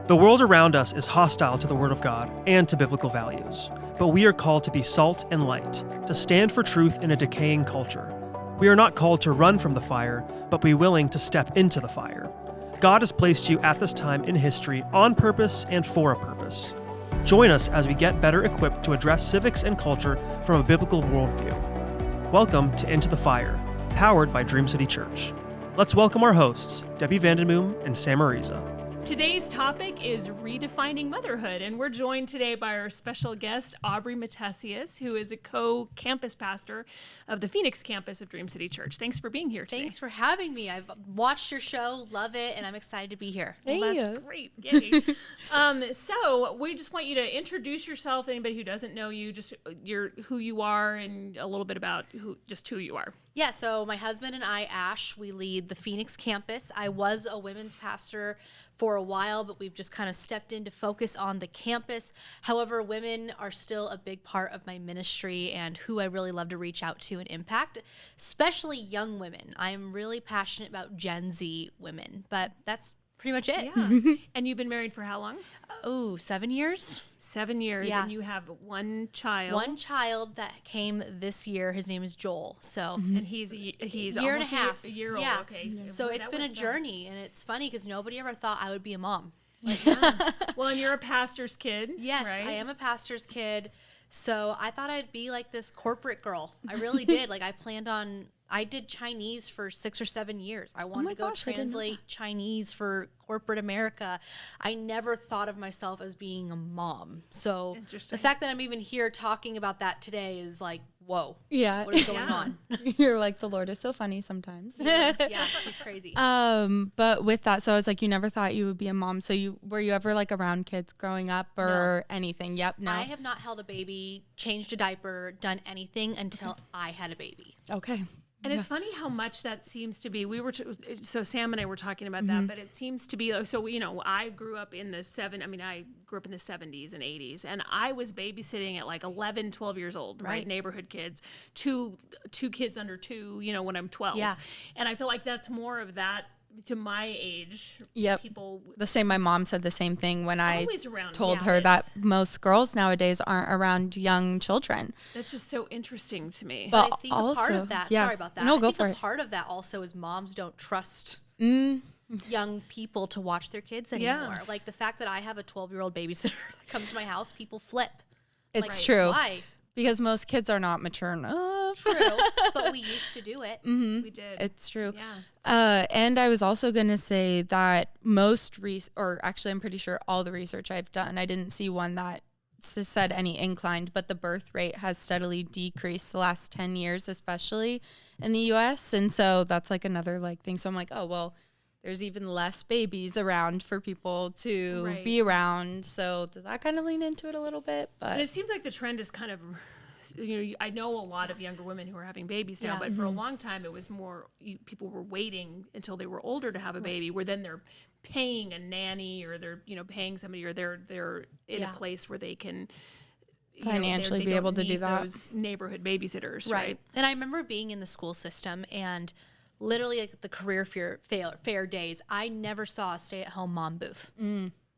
The world around us is hostile to the Word of God and to biblical values, but we are called to be salt and light, to stand for truth in a decaying culture. We are not called to run from the fire, but be willing to step into the fire. God has placed you at this time in history on purpose and for a purpose. Join us as we get better equipped to address civics and culture from a biblical worldview. Welcome to Into the Fire, powered by Dream City Church. Let's welcome our hosts, Debi and Sam. Today's topic is redefining motherhood, and we're joined today by our special guest, Aubrey Matthesius, who is a co-campus pastor of the Phoenix campus of Dream City Church. Thanks for being here today. Thanks for having me. I've watched your show, love it, and I'm excited to be here. Well, that's great. Yay. So we just want you to introduce yourself, anybody who doesn't know you, just who you are and a little bit about who you are. Yeah, so my husband and I, Ash, we lead the Phoenix campus. I was a women's pastor for a while, but we've just kind of stepped in to focus on the campus. However, women are still a big part of my ministry and who I really love to reach out to and impact, especially young women. I'm really passionate about Gen Z women, but that's pretty much it. Yeah. And you've been married for how long? Oh, 7 years. 7 years, Yeah. And you have one child. One child that came this year. His name is Joel. So, And he's year almost and a half. a year old. Yeah. Okay. So it's been a journey, and it's funny because nobody ever thought I would be a mom. Well, and you're a pastor's kid. Yes, right? I am a pastor's kid. So I thought I'd be like this corporate girl. I really did. I did Chinese for 6 or 7 years. I wanted to go translate Chinese for corporate America. I never thought of myself as being a mom. So the fact that I'm even here talking about that today is like, whoa. Yeah. What is going on? You're like, the Lord is so funny sometimes. Yes, yeah, he's crazy. But with that, so it's like you never thought you would be a mom. So were you ever like around kids growing up or anything? Yep. No. I have not held a baby, changed a diaper, done anything until I had a baby. Okay. And it's funny how much that seems to be. So Sam and I were talking about that, but it seems to be like, so, I grew up in the 70s and 80s, and I was babysitting at like 11, 12 years old, right? Neighborhood kids, two kids under 2, when I'm 12. Yeah. And I feel like that's more of that to my age. Yep. People. The same, my mom said the same thing when I told her kids. that most girls nowadays aren't around young children. That's just so interesting to me. But I think a part of that, sorry about that. No, I think a part of that also is moms don't trust young people to watch their kids anymore. Yeah. Like the fact that I have a 12-year-old babysitter that comes to my house, people flip. It's true. Why? Because most kids are not mature enough. True, but we used to do it. We did. It's true. Yeah. And I was also going to say that I'm pretty sure all the research I've done, I didn't see one that said any inclined, but the birth rate has steadily decreased the last 10 years, especially in the U.S. And so that's like another thing. So I'm like, oh, well, there's even less babies around for people to be around. So does that kind of lean into it a little bit? But it seems like the trend is kind of, I know a lot of younger women who are having babies now, but for a long time it was more, people were waiting until they were older to have a baby, where then they're paying a nanny or they're, paying somebody, or they're in a place where they can financially be able to do that. Those neighborhood babysitters, right? And I remember being in the school system and literally like the career fair days, I never saw a stay-at-home mom booth.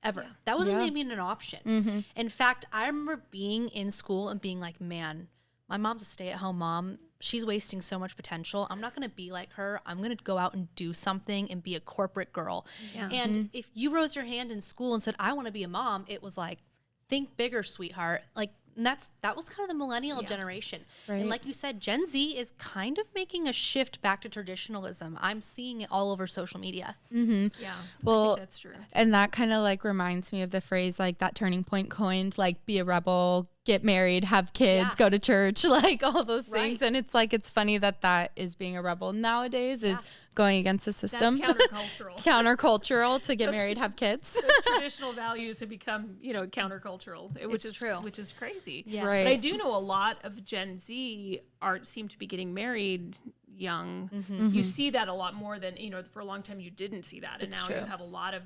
Ever. Yeah. That wasn't even an option. In fact, I remember being in school and being like, man, my mom's a stay-at-home mom. She's wasting so much potential. I'm not going to be like her. I'm going to go out and do something and be a corporate girl. Yeah. And if you rose your hand in school and said, I want to be a mom, it was like, think bigger, sweetheart. And that was kind of the millennial generation. Right. And like you said, Gen Z is kind of making a shift back to traditionalism. I'm seeing it all over social media. Yeah, well, I think that's true. And that kind of reminds me of the phrase that Turning Point coined, be a rebel, get married, have kids, go to church, all those things. And it's funny that is being a rebel nowadays is going against the system. That's countercultural. Countercultural to get married, have kids. Those traditional values have become, countercultural, which is true. Which is crazy. Yes. Right. But I do know a lot of Gen Z seem to be getting married young. You see that a lot more than, for a long time you didn't see that. And now you have a lot of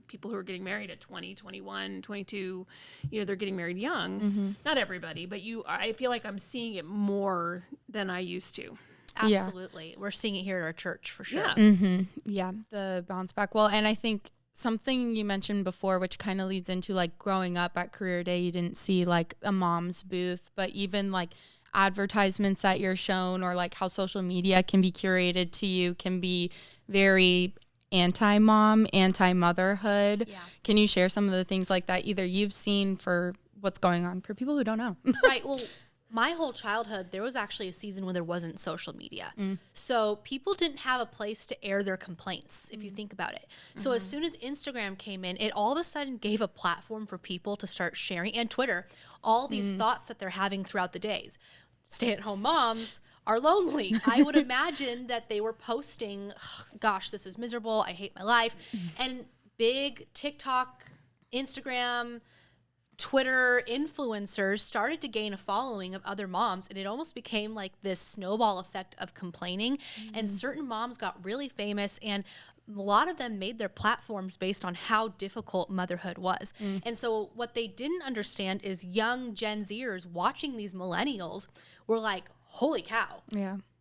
people who are getting married at 20, 21, 22. They're getting married young. Not everybody, but I feel like I'm seeing it more than I used to. Absolutely. We're seeing it here at our church for sure. Yeah. Yeah, the bounce back. Well, and I think something you mentioned before, which kind of leads into like growing up at Career Day, you didn't see like a mom's booth, but even like advertisements that you're shown, or like how social media can be curated to you, can be very anti-mom, anti-motherhood. Yeah. Can you share some of the things like that either you've seen for what's going on for people who don't know? Right. Well, my whole childhood, there was actually a season when there wasn't social media. So people didn't have a place to air their complaints, if you think about it. So as soon as Instagram came in, it all of a sudden gave a platform for people to start sharing, and Twitter, all these thoughts that they're having throughout the days. Stay-at-home moms are lonely. I would imagine that they were posting, gosh, this is miserable. I hate my life. And big TikTok, Instagram, Twitter influencers started to gain a following of other moms, and it almost became like this snowball effect of complaining. And certain moms got really famous, and a lot of them made their platforms based on how difficult motherhood was. And so what they didn't understand is young Gen Zers watching these millennials were like, holy cow,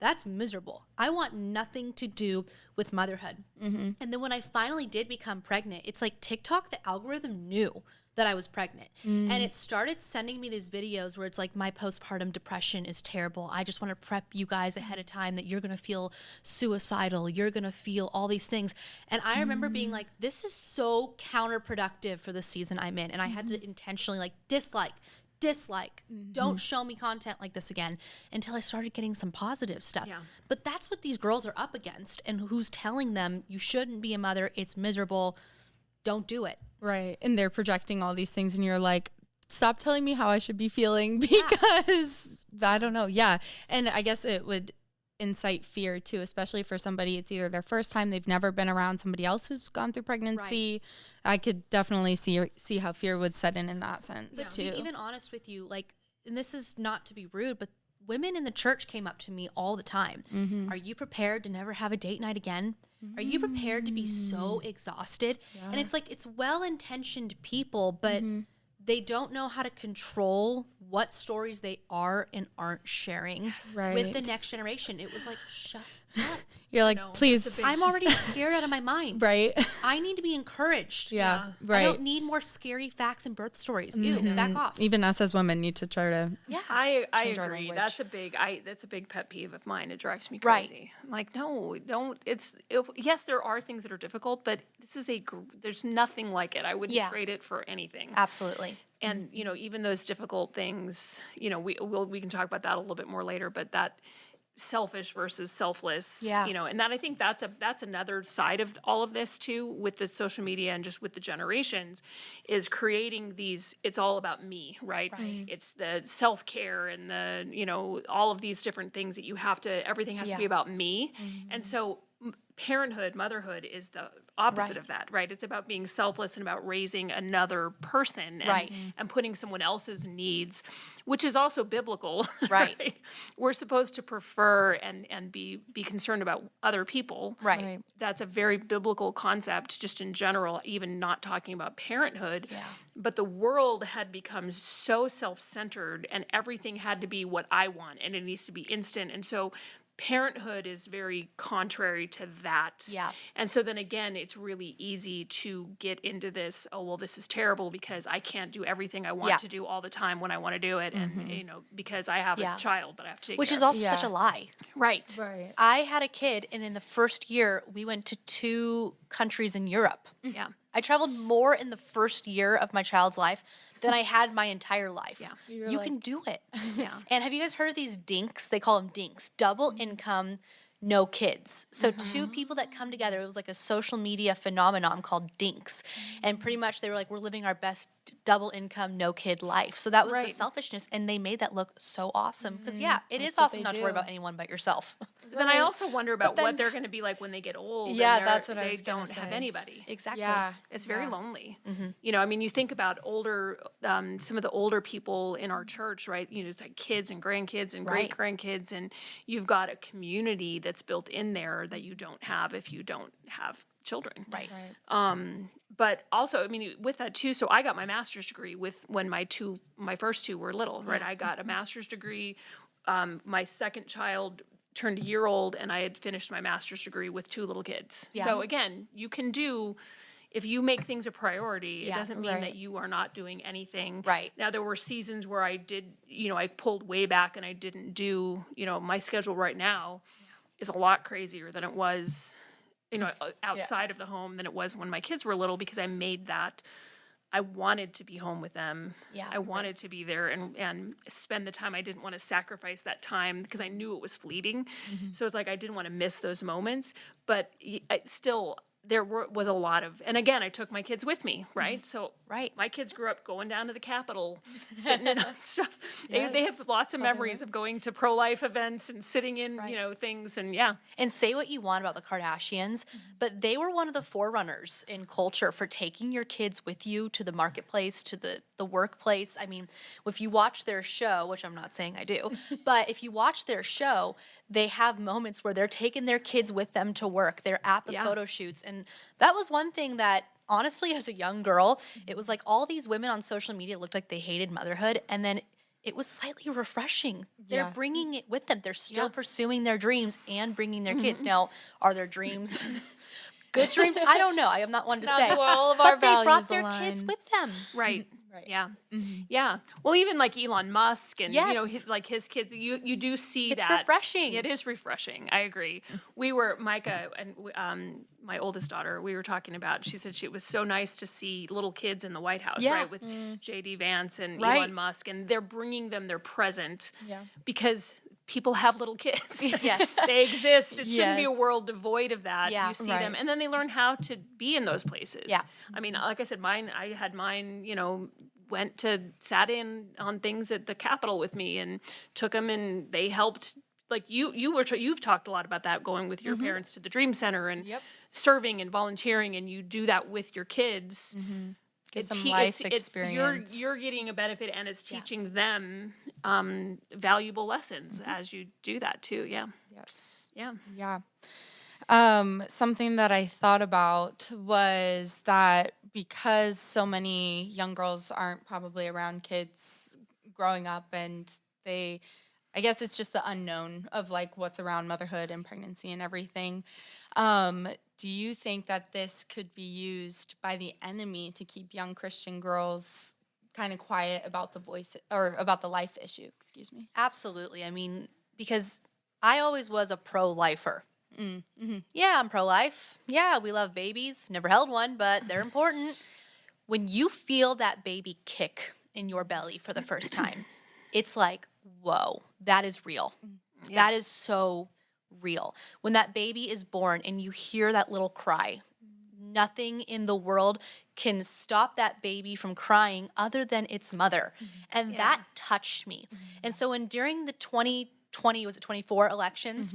that's miserable. I want nothing to do with motherhood. And then when I finally did become pregnant, it's like TikTok, the algorithm knew that I was pregnant. And it started sending me these videos where it's like, my postpartum depression is terrible. I just want to prep you guys ahead of time that you're going to feel suicidal. You're going to feel all these things. And I remember being like, this is so counterproductive for the season I'm in. And I had to intentionally like dislike, don't show me content like this again, until I started getting some positive stuff. But that's what these girls are up against, and who's telling them you shouldn't be a mother, it's miserable, don't do it. Right. And they're projecting all these things, and you're like, stop telling me how I should be feeling, because I don't know. Yeah. And I guess it would incite fear too, especially for somebody, it's either their first time, they've never been around somebody else who's gone through pregnancy. I could definitely see how fear would set in that sense too. To be even honest with you, like, and this is not to be rude, but women in the church came up to me all the time. Are you prepared to never have a date night again? Are you prepared to be so exhausted? And it's like, it's well-intentioned people, but they don't know how to control what stories they are and aren't sharing with the next generation. It was like, shut up. You're like, please. I'm already scared out of my mind. Right. I need to be encouraged. Yeah. Right. I don't need more scary facts and birth stories. Ew, back off. Even us as women need to try to. Yeah, I agree. That's a big pet peeve of mine. It drives me crazy. I'm like, no, don't. Yes, there are things that are difficult, but this is there's nothing like it. I wouldn't trade it for anything. Absolutely. And even those difficult things, we can talk about that a little bit more later, but that selfish versus selfless, and that, I think that's another side of all of this too, with the social media and just with the generations, is creating these, it's all about me, right? It's the self-care and the, all of these different things that you have to, everything has to be about me. And so parenthood, motherhood is the opposite of that, right? It's about being selfless and about raising another person and putting someone else's needs, which is also biblical, right? We're supposed to prefer and be concerned about other people. Right. That's a very biblical concept just in general, even not talking about parenthood. Yeah. But the world had become so self-centered, and everything had to be what I want, and it needs to be instant. And so parenthood is very contrary to that. Yeah. And so then again, it's really easy to get into this, oh, well, this is terrible because I can't do everything I want to do all the time when I want to do it. And, because I have a child that I have to take Which care is of. also such a lie. Right. I had a kid, and in the first year, we went to 2 countries in Europe. Yeah. I traveled more in the first year of my child's life than I had my entire life. Yeah. You can do it. Yeah. And have you guys heard of these dinks? They call them dinks. Double income, no kids. So 2 people that come together, it was like a social media phenomenon called dinks. And pretty much they were like, we're living our best double income, no kid life. So that was the selfishness, and they made that look so awesome. Because it is awesome not to worry about anyone but yourself. Then I also wonder about what they're going to be like when they get old. Yeah, that's what I was They don't have anybody. Exactly. Yeah. It's very lonely. You think about older, some of the older people in our church, right? It's like kids and grandkids and great grandkids, and you've got a community that's built in there that you don't have if you don't have children. Right. But also, with that too, so I got my master's degree when my first 2 were little, right? I got a master's degree. My second child turned a year old, and I had finished my master's degree with 2 little kids. Yeah. So again, you can do, if you make things a priority, it doesn't mean that you are not doing anything. Right. Now, there were seasons where I did, I pulled way back and I didn't do, my schedule right now is a lot crazier than it was, outside of the home than it was when my kids were little, because I made that. I wanted to be home with them. Yeah, I wanted to be there and spend the time. I didn't want to sacrifice that time because I knew it was fleeting. So it's like I didn't want to miss those moments. But still, there was a lot of, and again, I took my kids with me, right? So my kids grew up going down to the Capitol, sitting in on stuff. They have lots of memories of going to pro-life events and sitting in, things, and And say what you want about the Kardashians, but they were one of the forerunners in culture for taking your kids with you to the marketplace, to the workplace. I mean, if you watch their show, which I'm not saying I do, but if you watch their show, they have moments where they're taking their kids with them to work. They're at the photo shoots. And that was one thing that, honestly, as a young girl, it was like all these women on social media looked like they hated motherhood. And then it was slightly refreshing. They're bringing it with them. They're still pursuing their dreams and bringing their kids. Now, are their dreams good dreams? I don't know. I am not one to say. All of our but they brought their align. kids with them. Right. Yeah. Yeah. Well, even like Elon Musk and, his kids, you do see It's that. refreshing. It is refreshing. I agree. Micah and my oldest daughter, we were talking about, she said it was so nice to see little kids in the White House, right? With J.D. Vance and Elon Musk, and they're bringing them their present because people have little kids. Yes. They exist. It shouldn't be a world devoid of that. Yeah. You see them, and then they learn how to be in those places. Yeah. I mean, like I said, I had mine, sat in on things at the Capitol with me and took them, and they helped. Like you've talked a lot about that, going with your parents to the Dream Center and serving and volunteering, and you do that with your kids. Get some life experience. You're getting a benefit, and it's teaching them valuable lessons as you do that too. Yeah. Yes. Yeah. Yeah. Something that I thought about was that because so many young girls aren't probably around kids growing up, and I guess it's just the unknown of like what's around motherhood and pregnancy and everything. Do you think that this could be used by the enemy to keep young Christian girls kind of quiet about the voice or about the life issue? Excuse me. Absolutely. I mean, because I always was a pro-lifer. Yeah, I'm pro-life. Yeah, we love babies. Never held one, but they're important. When you feel that baby kick in your belly for the first time, it's like, whoa, that is real. That is so real. When that baby is born and you hear that little cry, nothing in the world can stop that baby from crying other than its mother. And that touched me. And so during the 2020, was it 24 elections,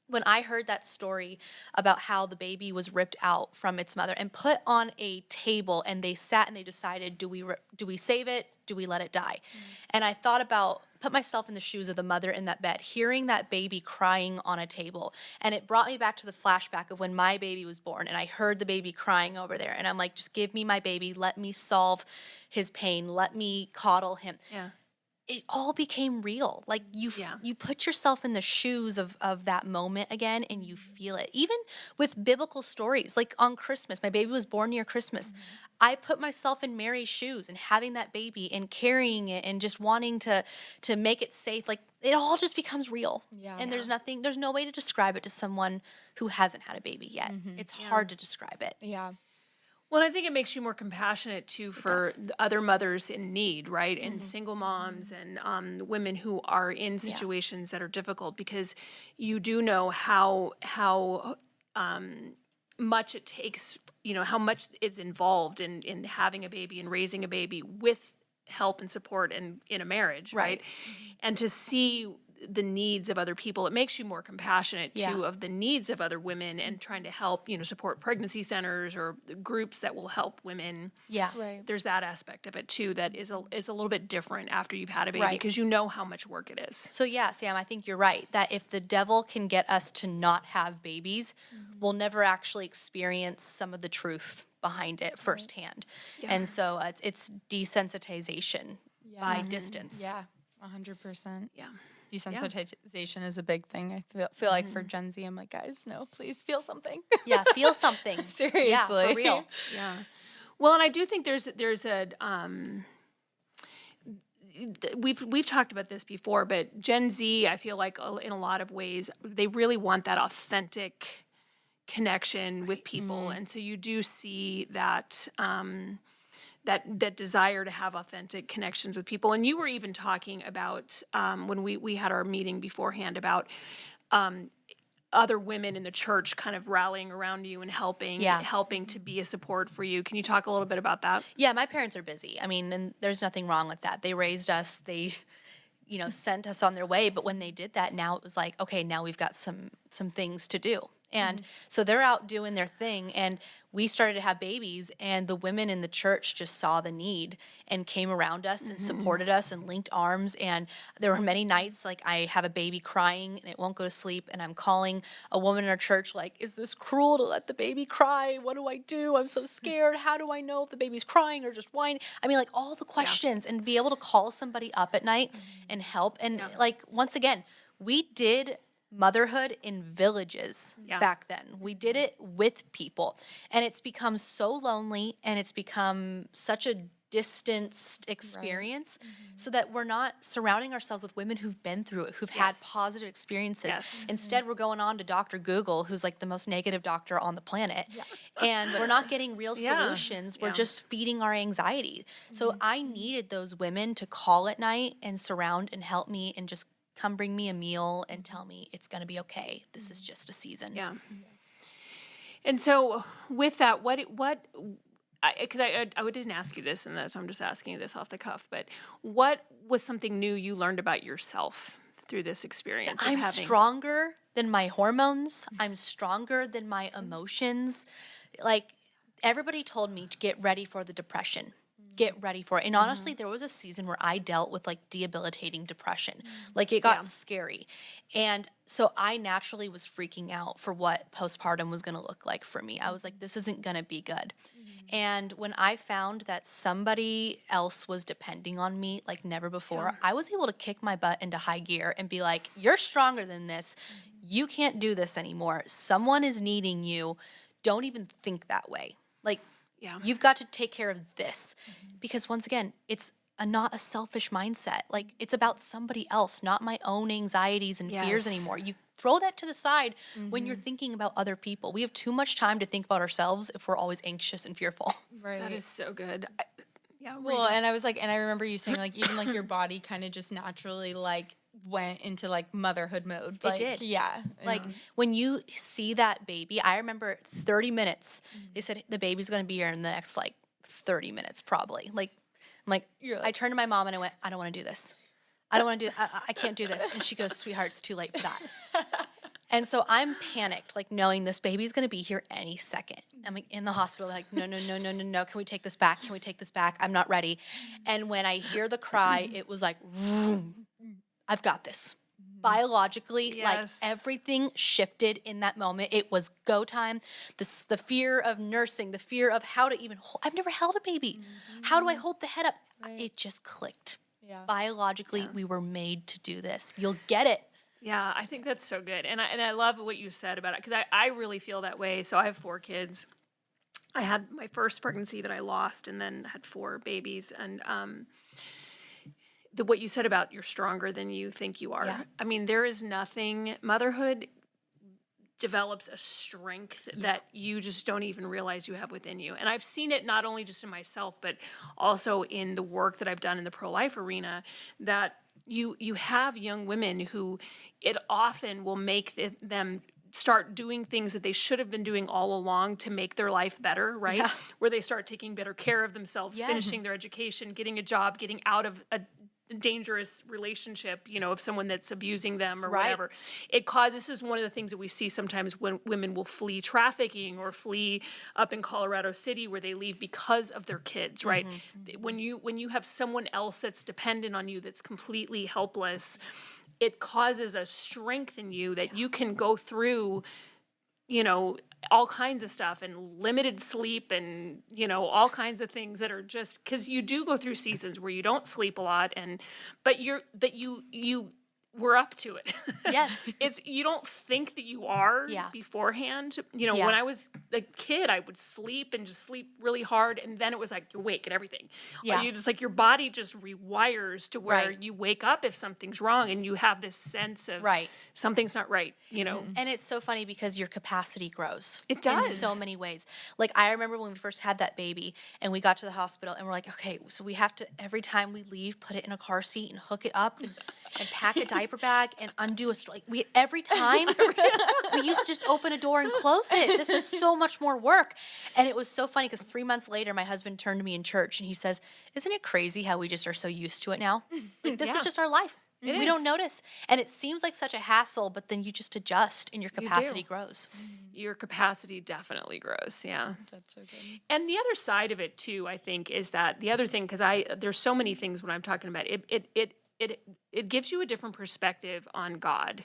when I heard that story about how the baby was ripped out from its mother and put on a table, and they sat and they decided, do we save it? Do we let it die? And I put myself in the shoes of the mother in that bed, hearing that baby crying on a table. And it brought me back to the flashback of when my baby was born, and I heard the baby crying over there. And I'm like, just give me my baby. Let me solve his pain. Let me coddle him. Yeah. It all became real. Like you put yourself in the shoes of that moment again, and you feel it. Even with biblical stories, like on Christmas, my baby was born near Christmas. I put myself in Mary's shoes and having that baby and carrying it and just wanting to make it safe. Like it all just becomes real. Yeah. And there's no way to describe it to someone who hasn't had a baby yet. It's hard to describe it. Yeah. Well, I think it makes you more compassionate, too, for other mothers in need, right? And single moms and women who are in situations that are difficult, because you do know how much it takes, how much is involved in having a baby and raising a baby with help and support and in a marriage, right? And to see the needs of other people, it makes you more compassionate too of the needs of other women and trying to help, support pregnancy centers or groups that will help women. Yeah. Right. There's that aspect of it too that is a little bit different after you've had a baby, because you know how much work it is. So yeah, Sam, I think you're right that if the devil can get us to not have babies, we'll never actually experience some of the truth behind it firsthand. Yeah. And so it's desensitization by distance. Yeah. 100%. Yeah. desensitization is a big thing. I feel like for Gen Z, I'm like, guys, no, please feel something. Yeah, feel something. Seriously. Yeah, for real. Yeah. Well, and I do think there's a we've talked about this before, but Gen Z, I feel like in a lot of ways, they really want that authentic connection with people, and so you do see that that desire to have authentic connections with people. And you were even talking about when we had our meeting beforehand about other women in the church kind of rallying around you and helping to be a support for you. Can you talk a little bit about that? Yeah, my parents are busy. I mean, and there's nothing wrong with that. They raised us. They, sent us on their way. But when they did that, now it was like, okay, now we've got some things to do. And so they're out doing their thing, and we started to have babies, and the women in the church just saw the need and came around us and supported us and linked arms. And there were many nights, like, I have a baby crying and it won't go to sleep, and I'm calling a woman in our church, like, is this cruel to let the baby cry? What do I do? I'm so scared. How do I know if the baby's crying or just whining? I mean, like, all the questions, and be able to call somebody up at night and help. And like, once again, we did motherhood in villages back then. We did it with people, and it's become so lonely, and it's become such a distanced experience, so that we're not surrounding ourselves with women who've been through it, who've had positive experiences. Instead, we're going on to Dr. Google, who's like the most negative doctor on the planet, and we're not getting real solutions. We're just feeding our anxiety. So I needed those women to call at night and surround and help me and just come bring me a meal and tell me it's going to be okay. This is just a season. Yeah. And so with that, because I didn't ask you this, and so I'm just asking you this off the cuff, but what was something new you learned about yourself through this experience? I'm stronger than my hormones. I'm stronger than my emotions. Like, everybody told me to get ready for the depression. Get ready for it. And honestly, there was a season where I dealt with like debilitating depression. Like, it got scary. And so I naturally was freaking out for what postpartum was going to look like for me. I was like, this isn't going to be good. And when I found that somebody else was depending on me like never before, I was able to kick my butt into high gear and be like, you're stronger than this. You can't do this anymore. Someone is needing you. Don't even think that way. Like, you've got to take care of this, because once again, it's not a selfish mindset. Like, it's about somebody else, not my own anxieties and fears anymore. You throw that to the side when you're thinking about other people. We have too much time to think about ourselves if we're always anxious and fearful. Right. That is so good. Well, and I was like, and I remember you saying, like, even like your body kind of just naturally like went into like motherhood mode. Like, it did. Yeah. Like, when you see that baby, I remember 30 minutes. They said the baby's going to be here in the next like 30 minutes probably. Like, I'm like, I turned to my mom and I went, I don't want to do this. I don't want to do I can't do this. And she goes, sweetheart, it's too late for that. And so I'm panicked, like, knowing this baby's going to be here any second. I'm like, in the hospital, like, no. Can we take this back? Can we take this back? I'm not ready. And when I hear the cry, it was like, I've got this. Biologically, like, everything shifted in that moment. It was go time. The fear of nursing, the fear of how to even I've never held a baby. How do I hold the head up? It just clicked. Biologically, we were made to do this. You'll get it. Yeah, I think that's so good. And I love what you said about it, because I really feel that way. So I have 4 kids. I had my first pregnancy that I lost, and then had 4 babies. And what you said about you're stronger than you think you are. I mean, there is nothing. Motherhood develops a strength that you just don't even realize you have within you. And I've seen it not only just in myself, but also in the work that I've done in the pro-life arena, that you have young women who it often will make them start doing things that they should have been doing all along to make their life better, right? Yeah. Where they start taking better care of themselves, finishing their education, getting a job, getting out of a dangerous relationship, of someone that's abusing them or whatever. This is one of the things that we see sometimes when women will flee trafficking or flee up in Colorado City, where they leave because of their kids, right? When you have someone else that's dependent on you, that's completely helpless, it causes a strength in you that you can go through, all kinds of stuff, and limited sleep, and all kinds of things that are just because you do go through seasons where you don't sleep a lot, but you we're up to it. Yes. You don't think that you are beforehand. You know, when I was a kid, I would sleep and just sleep really hard. And then it was like, you're awake and everything. Yeah. It's like your body just rewires to where you wake up if something's wrong and you have this sense of something's not right, you know. And it's so funny because your capacity grows. It does. In so many ways. Like I remember when we first had that baby and we got to the hospital and we're like, okay, so we have to, every time we leave, put it in a car seat and hook it up and pack a diaper bag and undo a like every time we used to just open a door and close it. This is so much more work. And it was so funny because 3 months later my husband turned to me in church and he says, isn't it crazy how we just are so used to it now? Like this is just our life. We don't notice. And it seems like such a hassle, but then you just adjust and your capacity grows. Your capacity definitely grows. Yeah. That's so good. And the other side of it too, I think, is that the other thing, because there's so many things when I'm talking about it gives you a different perspective on God,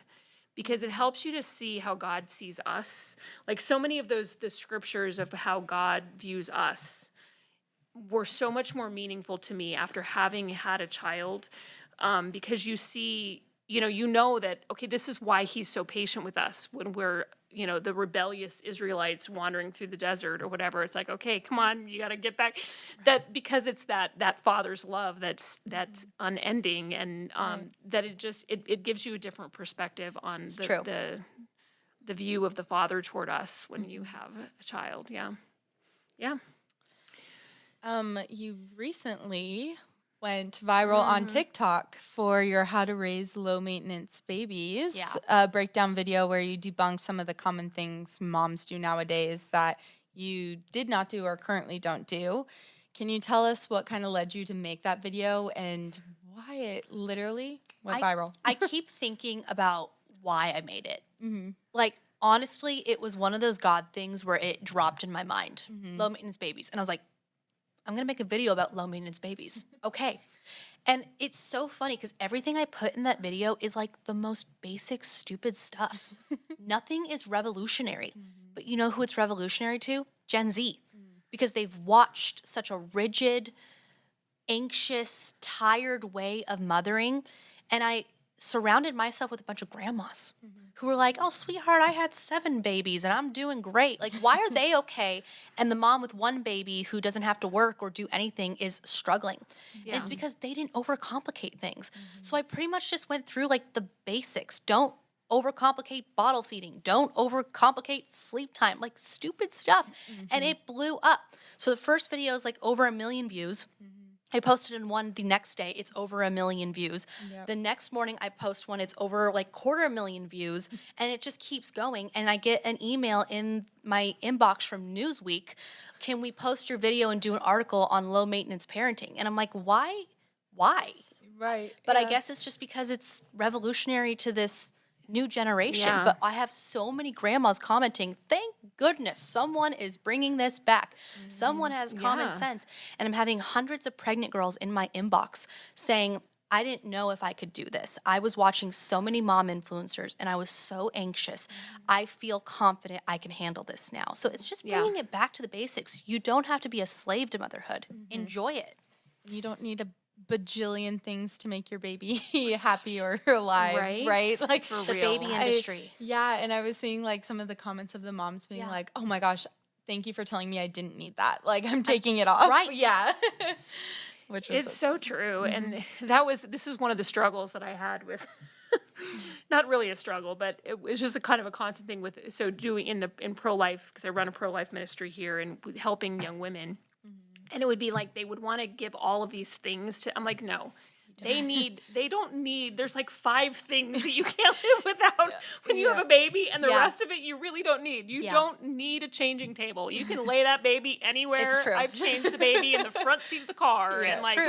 because it helps you to see how God sees us. Like so many of the scriptures of how God views us were so much more meaningful to me after having had a child, because you know that, okay, this is why he's so patient with us when we're, the rebellious Israelites wandering through the desert or whatever. It's like, okay, come on, you got to get back. That because it's that father's love that's unending, and that it gives you a different perspective on the view of the father toward us when you have a child. Yeah. Yeah. You recently went viral on TikTok for your How to Raise Low Maintenance Babies breakdown video, where you debunked some of the common things moms do nowadays that you did not do or currently don't do. Can you tell us what kind of led you to make that video and why it literally went viral? I keep thinking about why I made it. Like, honestly, it was one of those God things where it dropped in my mind. Low maintenance babies. And I was like, I'm going to make a video about low maintenance babies. Okay. And it's so funny because everything I put in that video is like the most basic, stupid stuff. Nothing is revolutionary. But you know who it's revolutionary to? Gen Z. Because they've watched such a rigid, anxious, tired way of mothering. And I surrounded myself with a bunch of grandmas who were like, oh, sweetheart, I had 7 babies and I'm doing great. Like, why are they okay? And the mom with 1 baby who doesn't have to work or do anything is struggling. And it's because they didn't overcomplicate things. So I pretty much just went through like the basics. Don't overcomplicate bottle feeding. Don't overcomplicate sleep time. Like stupid stuff. And it blew up. So the first video is like over 1 million views. I posted in one the next day, it's over 1 million views. The next morning I post one, it's over like 250,000 views, and it just keeps going. And I get an email in my inbox from Newsweek, can we post your video and do an article on low maintenance parenting? And I'm like, why? Right. But I guess it's just because it's revolutionary to this new generation. But I have so many grandmas commenting, thank goodness someone is bringing this back. Someone has common sense. And I'm having hundreds of pregnant girls in my inbox saying, I didn't know if I could do this. I was watching so many mom influencers and I was so anxious. I feel confident I can handle this now. So it's just bringing it back to the basics. You don't have to be a slave to motherhood. Enjoy it. You don't need a bajillion things to make your baby happy or alive, right? Like the baby industry. And I was seeing like some of the comments of the moms being like, oh my gosh, thank you for telling me I didn't need that. Like I'm taking it off. Right. Yeah. Which was it's so true. And this is one of the struggles that I had with not really a struggle, but it was just a kind of a constant thing with doing in pro-life, because I run a pro-life ministry here and helping young women. And it would be like they would want to give all of these things to. I'm like, no, they don't need. There's like 5 things that you can't live without when you have a baby, and the rest of it you really don't need. You don't need a changing table. You can lay that baby anywhere. It's true. I've changed the baby in the front seat of the car, and like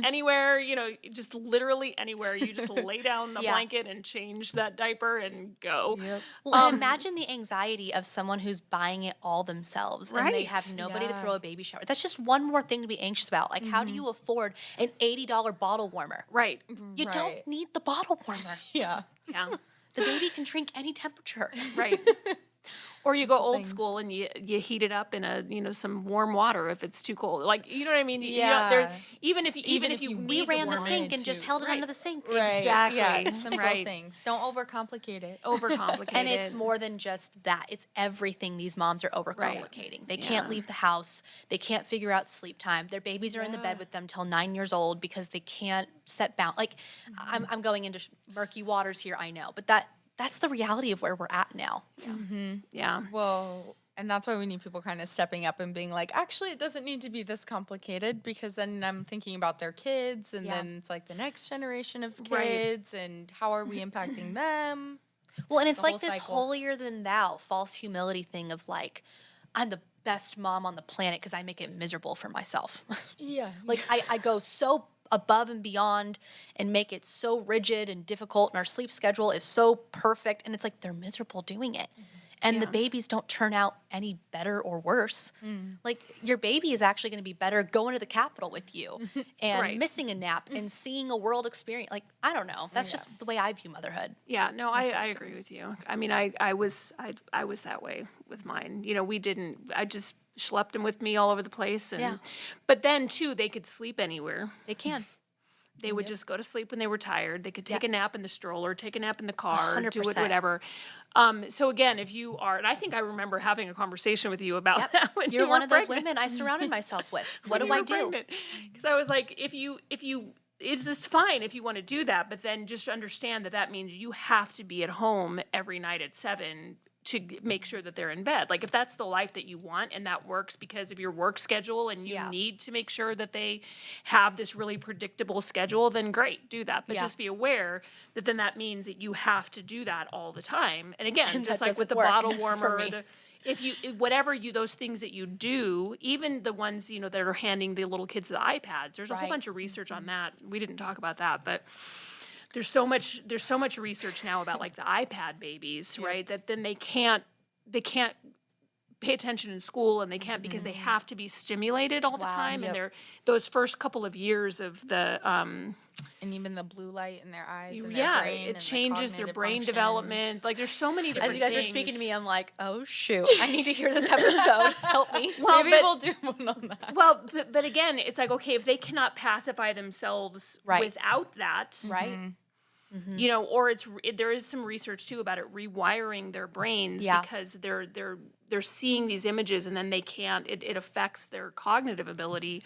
anywhere, just literally anywhere. You just lay down a blanket and change that diaper and go. Well, imagine the anxiety of someone who's buying it all themselves and they have nobody to throw a baby shower. That's just one more thing to be anxious about. Like, how do you afford an $80 bottle warmer? Right. You don't need the bottle warmer. Yeah. The baby can drink any temperature. Right. Or you go old school and you heat it up in some warm water if it's too cold. Like, you know what I mean? Even if you we ran the sink and just held it under the sink. Right. Exactly. Yeah, simple things. Don't overcomplicate it. And it's more than just that. It's everything these moms are overcomplicating. They can't leave the house. They can't figure out sleep time. Their babies are in the bed with them till 9 years old because they can't set bounds. Like, I'm going into murky waters here, I know. But that's the reality of where we're at now. Yeah. Well, and that's why we need people kind of stepping up and being like, actually, it doesn't need to be this complicated, because then I'm thinking about their kids, and then it's like the next generation of kids, and how are we impacting them? Well, and it's like this holier than thou false humility thing of like, I'm the best mom on the planet because I make it miserable for myself. Like I go so above and beyond and make it so rigid and difficult, and our sleep schedule is so perfect, and it's like they're miserable doing it. And the babies don't turn out any better or worse. Like, your baby is actually going to be better going to the Capitol with you and missing a nap and seeing a world experience. Like, I don't know. That's just the way I view motherhood. Yeah, no, I agree with you. I mean, I was that way with mine. I just schlepped them with me all over the place. And, but then, too, they could sleep anywhere. They can. They would just go to sleep when they were tired. They could take a nap in the stroller, take a nap in the car, 100%. do it, whatever. So again, if you are, and I think I remember having a conversation with you about that when You're you one were of those pregnant. women I surrounded myself with. What do I do? Because I was like, it's fine if you want to do that, but then just understand that means you have to be at home every night at 7 to make sure that they're in bed. Like, if that's the life that you want and that works because of your work schedule and you need to make sure that they have this really predictable schedule, then great, do that. But just be aware that then that means that you have to do that all the time. And again, just like with the bottle warmer, or those things that you do, even the ones, that are handing the little kids the iPads, there's a whole bunch of research on that. We didn't talk about that, but there's so much research now about like the iPad babies, right? That then they can't pay attention in school, and they can't because they have to be stimulated all the time. And those first couple of years of the and even the blue light in their eyes and their brain, it changes their brain development. Like, there's so many different things. As you guys are speaking to me, I'm like, oh shoot, I need to hear this episode. Help me. Well, maybe we'll do one on that. Well, but again, it's like, okay, if they cannot pacify themselves without that, right? Or there is some research too about it rewiring their brains because they're seeing these images, and then they can't. It affects their cognitive ability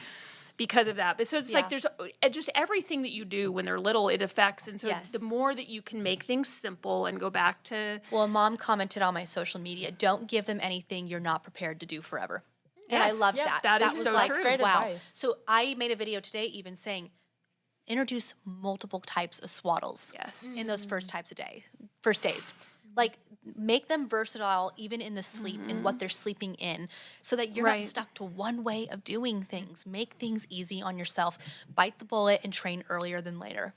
because of that. But so it's like there's just everything that you do when they're little, it affects. And so the more that you can make things simple and go back to. Well, Mom commented on my social media, don't give them anything you're not prepared to do forever. And I loved that. That was so like, true. Great wow. Advice. So I made a video today even saying, introduce multiple types of swaddles in those first days. Like, make them versatile even in the sleep and what they're sleeping in, so that you're not stuck to one way of doing things. Make things easy on yourself. Bite the bullet and train earlier than later.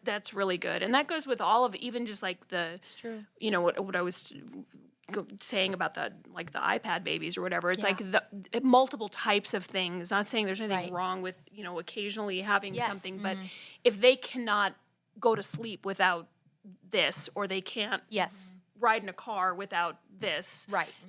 That's really good. And that goes with all of, even just like what I was saying about the iPad babies or whatever. It's like the multiple types of things. Not saying there's anything wrong with, occasionally having something, but if they cannot go to sleep without this, or they can't ride in a car without this,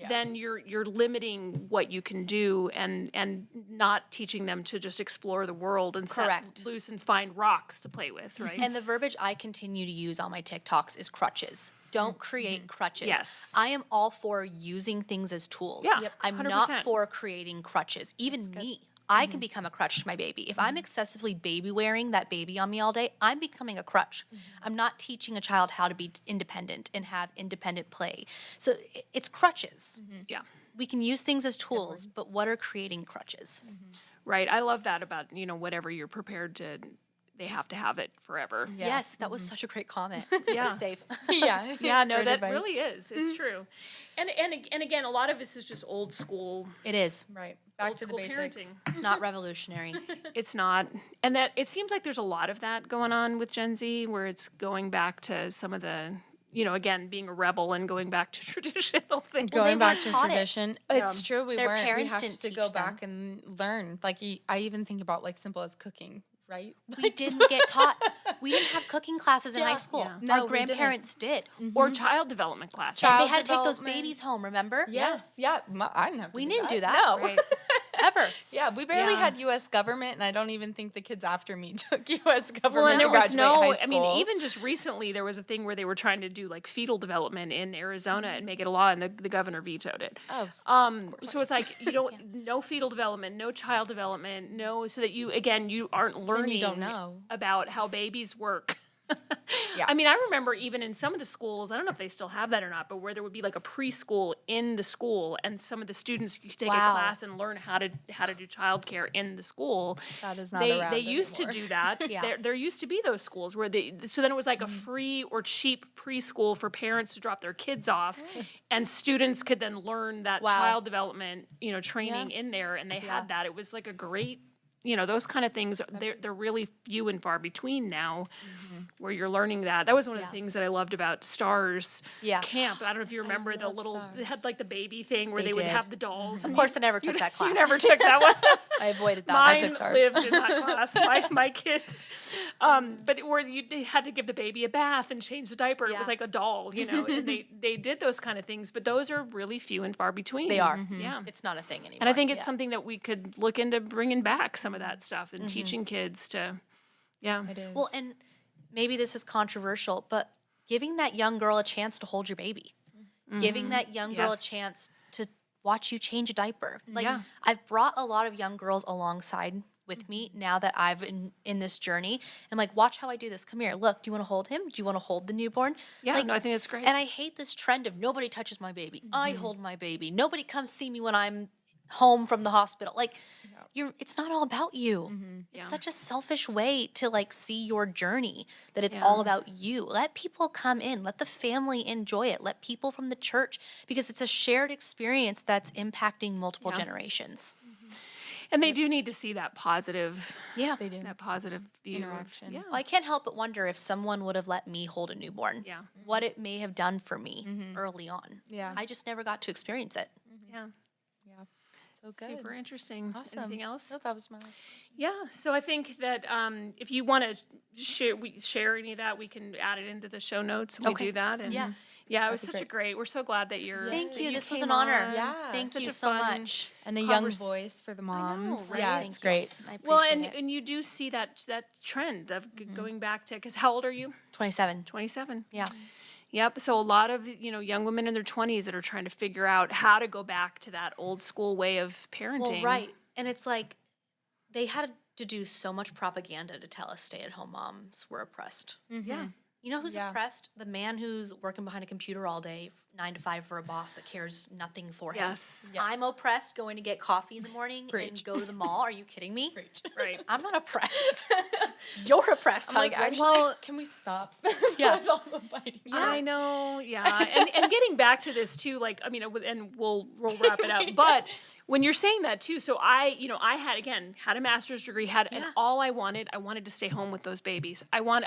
then you're limiting what you can do, and not teaching them to just explore the world and set loose and find rocks to play with, right? And the verbiage I continue to use on my TikToks is crutches. Don't create crutches. Yes. I am all for using things as tools. Yeah, I'm 100%. Not for creating crutches. Even me. I can become a crutch to my baby. If I'm excessively baby wearing that baby on me all day, I'm becoming a crutch. I'm not teaching a child how to be independent and have independent play. So it's crutches. Yeah. We can use things as tools, but what are creating crutches? Right. I love that about, whatever you're prepared to, they have to have it forever. Yeah. Yes, that was such a great comment. Yeah. So safe. Yeah, no, that really is. It's true. And again, a lot of this is just old school. It is. Right. Back to the basics. Parenting. It's not revolutionary. It's not. And that it seems like there's a lot of that going on with Gen Z, where it's going back to some of the, again, being a rebel and going back to traditional things. Going back to tradition. It's true. Their we parents have didn't to teach go them. back and learn. Like, I even think about, like, simple as cooking. right? We didn't get taught. We didn't have cooking classes in high school. Yeah. No, Our we grandparents did. Or child development classes. They had to take those development. babies home, remember? Yes, yeah. I didn't have to We do didn't that. do that. No. Right. Ever. Yeah, we barely Yeah. had U.S. government, and I don't even think the kids after me took U.S. government Well, and there to was graduate no, high I mean, school. even just recently, there was a thing where they were trying to do like fetal development in Arizona and make it a law, and the governor vetoed it. Oh, So it's like, you don't, no fetal development, no child development, so that you aren't learning don't know. about how babies work. Yeah. I mean, I remember even in some of the schools, I don't know if they still have that or not, but where there would be like a preschool in the school, and some of the students you could take a class and learn how to do childcare in the school. that is not They around used anymore. to do that. Yeah. There used to be those schools where so then it was like a free or cheap preschool for parents to drop their kids off, and students could then learn that child development, training in there, and they had that. It was like a great, those kind of things. They're really few and far between now, where you're learning that. That was one of the things that I loved about Stars Camp. I don't know if you remember the little. They had like the baby thing where they would did. have the dolls. Of course, I never took that class. You never took that one. I avoided that. I Mine took SARS. lived in that class. My kids, but where you had to give the baby a bath and change the diaper. It was like a doll, And they did those kind of things, but those are really few and far between. They are. Yeah. It's not a thing anymore. And I think it's something that we could look into bringing back some of that stuff and teaching kids to, It is. Well, and maybe this is controversial, but giving that young girl a chance to hold your baby, giving that young girl a Yes. chance to watch you change a diaper. Like, Yeah. I've brought a lot of young girls alongside with me now that I've in this journey. I'm like, watch how I do this. Come here. Look, do you want to hold him? Do you want to hold the newborn? yeah, Like, no, I think that's great. and I hate this trend of nobody touches my baby. I hold my baby. Nobody comes see me when I'm home from the hospital. Like, it's not all about you. It's Yeah. such a selfish way to like see your journey, that it's all about you. Let people come in, let the family enjoy it, let people from the church, because it's a shared experience that's impacting multiple generations. And they do need to see that positive, Yeah. they do. that positive view Interaction. Of, yeah. Well, I can't help but wonder if someone would have let me hold a newborn, Yeah. what it may have done for me early on. Yeah. I just never got to experience it. Yeah. Yeah. So good. Super interesting. Awesome. Anything else? No, that was my last. Yeah. So I think that if you want to share any of that, we can add it into the show notes when we do that. And yeah, it was such a great. We're so glad that you're. Thank that you. This was came an honor. on. Yeah. Thank Such you a so fun much. And a young voice for the moms. right? Yeah, Thank it's you. great. I appreciate Well, it. and you do see that trend of going back to, because how old are you? 27. 27. Yeah. Yep. So a lot of young women in their 20s that are trying to figure out how to go back to that old school way of parenting. Well, right. And it's like they had to do so much propaganda to tell us stay-at-home moms were oppressed. Yeah. You know who's Yeah. oppressed? The man who's working behind a computer all day, 9 to 5 for a boss that cares nothing for him. Yes. I'm oppressed going to get coffee in the morning and go to the mall. Are you kidding me? Right. I'm not oppressed. You're oppressed, I'm like, husband. actually, Well, can we stop? Yeah. with all the fighting? I know, yeah, and getting back to this too, like I mean, and we'll wrap it up. But when you're saying that too, so I had a master's degree, and all I wanted to stay home with those babies. Once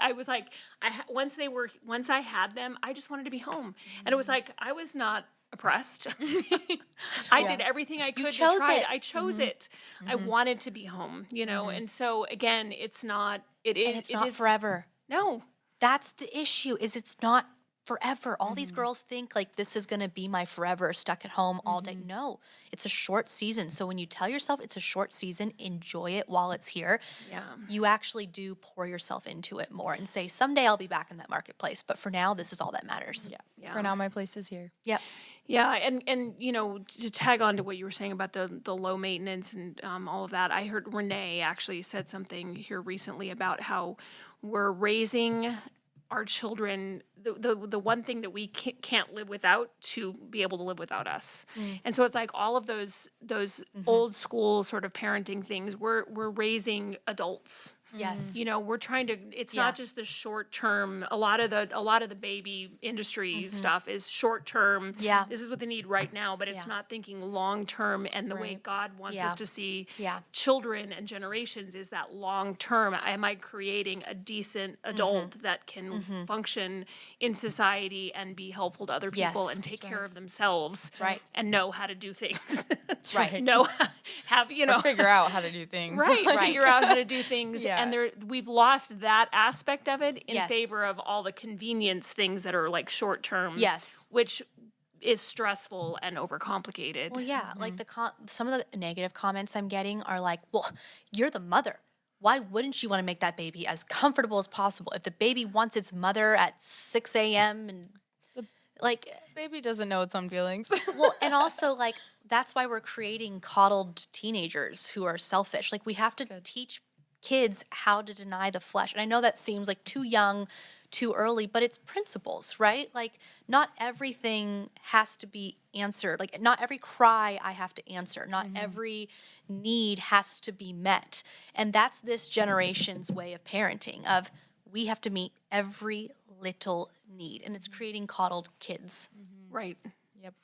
I had them, I just wanted to be home, and it was like I was not oppressed. I did everything I could to chose try. it. I chose it. I wanted to be home, and so again, it's not. And it's not forever. No. That's the issue, is it's not forever. All these girls think like this is going to be my forever, stuck at home all day. No, it's a short season. So when you tell yourself it's a short season, enjoy it while it's here. Yeah. You actually do pour yourself into it more and say, someday I'll be back in that marketplace. But for now, this is all that matters. Yeah. For now, my place is here. Yep. Yeah, and to tag on to what you were saying about the low maintenance and all of that, I heard Renee actually said something here recently about how we're raising our children, the one thing that we can't live without, to be able to live without us. And so it's like all of those old school sort of parenting things, we're raising adults. Yes. We're trying to, it's not just the short term. A lot of the baby industry stuff is short term. Yeah. This is what they need right now, but it's not thinking long term, and the way God wants us to see children and generations is that long term. Am I creating a decent adult that can function in society and be helpful to other people and take care of themselves and know how to do things. Right. Know, have, Or figure out how to do things. figure out how to do things And we've lost that aspect of it in Yes. favor of all the convenience things that are like short term. Yes. Which is stressful and overcomplicated. Well, yeah, like some of the negative comments I'm getting are like, well, you're the mother. Why wouldn't you want to make that baby as comfortable as possible? If the baby wants its mother at 6 a.m. and like, Baby doesn't know its own feelings. well, and also like, that's why we're creating coddled teenagers who are selfish. Like, we have to teach kids how to deny the flesh. And I know that seems like too young, too early, but it's principles, right? Like, not everything has to be answered. Like, not every cry I have to answer. Not every need has to be met. And that's this generation's way of parenting, of we have to meet every little need. And it's creating coddled kids. Right. Yep.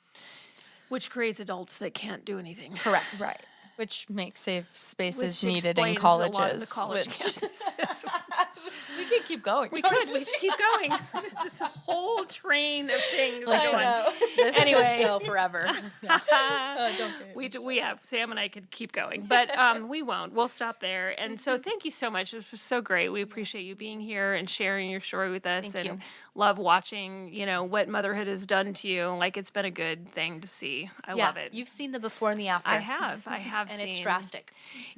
Which creates adults that can't do anything. Correct. Right. Which makes safe spaces Which needed in explains colleges. a lot of the college which campuses. we could keep going. We just keep going. Just a whole train of things Listen, going. this Anyway. could go forever. We have Sam and I could keep going, but we won't. We'll stop there. And so, thank you so much. This was so great. We appreciate you being here and sharing your story with us, Thank and you. love watching. What motherhood has done to you. Like, it's been a good thing to see. I love it. You've seen the before and the after. I have And seen. it's drastic.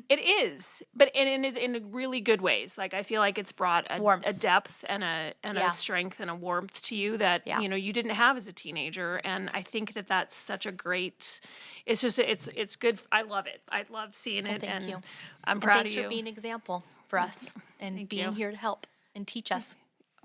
It is, but in really good ways. Like, I feel like it's brought Warmth. a depth and a Yeah. strength and a warmth to you that Yeah. you didn't have as a teenager. And I think that that's such a great. It's just it's good. I love it. I love seeing it, thank and you. I'm And proud thanks of you. for being an example for us and Thank being you. here to help and teach us.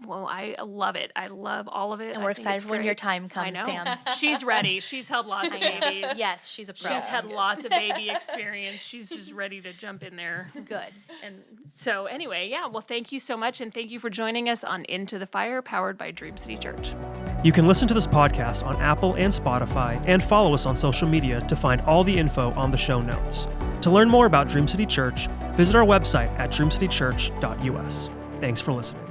Well, I love it. I love all of it. And we're I think excited it's when your great. time I comes, know. Sam. She's ready. She's held lots of babies. Yes, she's a pro. She's had lots of baby experience. She's just ready to jump in there. Good. And so anyway, yeah, well, thank you so much. And thank you for joining us on Into the Fire, powered by Dream City Church. You can listen to this podcast on Apple and Spotify and follow us on social media to find all the info on the show notes. To learn more about Dream City Church, visit our website at dreamcitychurch.us. Thanks for listening.